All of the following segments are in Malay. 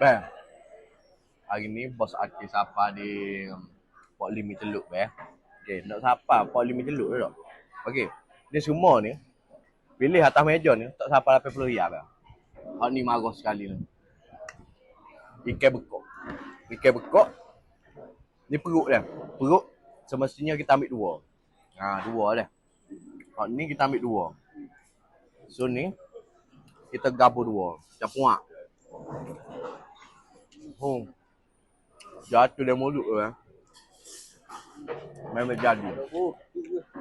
Bang, hari ni bos Akif sapa di Port Limi Teluk Okey, nak sapa Port Limi Teluk tu tak? Okey, ni semua ni pilih atas meja ni tak sapa RM80 bang. Hak ni marah sekali ni. Ikan bekok. Ikan bekok ni perut dia. Perut semestinya kita ambil dua. Dua dah. Hak ni kita ambil dua. So ni kita gabur dua. Macam puak. Jatuh dari mulut tu memang jadi.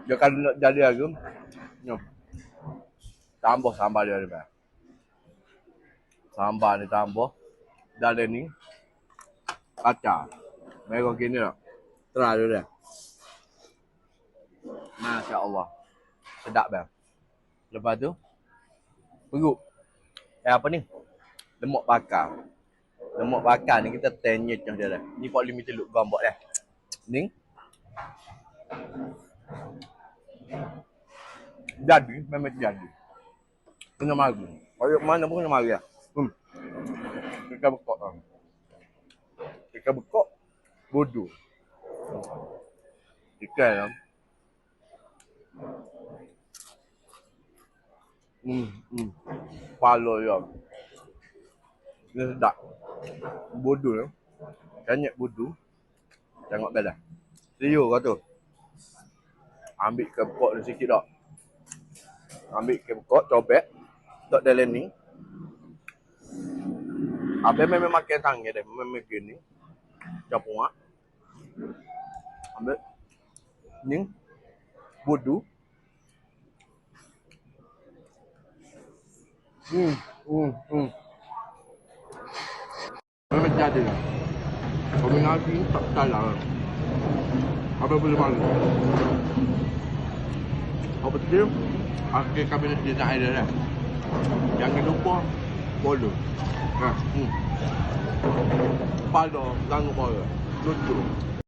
Dia kalau nak jadi lagi, tambah sambal dia bang. Sambal ni tambah. Dalam ni kacang. Mereka gini tak? Terang dia dah. Masya Allah. Sedap bang. Lepas tu, perut. Apa ni? Lemak bakar. Lemak bakar ni kita tenyet macam dia dah. Ni Port Limi Teluk gombok dah. Ni. Jadi, memang jadi. Kena mari. Kalau mana pun kena mari lah. Ikan bekok lah. Ikan bekok, bodoh. Ikan lah. Pala dia. Ni sedap. Bodoh lah. Kanyat bodoh. Tengok belah. Serio kau tu. Ambil ikan bekok ni sikit tak. Ambil ikan bekok, cobek. Tak dalam ni. Habis memang makan tangan dia. Memang gini. Macam puak. Ambil. Ni. Bodoh. Memang jadi lah. Kombinasi ni tak salah. Apa boleh malu. Apa betul? Akhir kabinet design dia dah. Jangan lupa follow. Follow, jangan lupa. Lucu.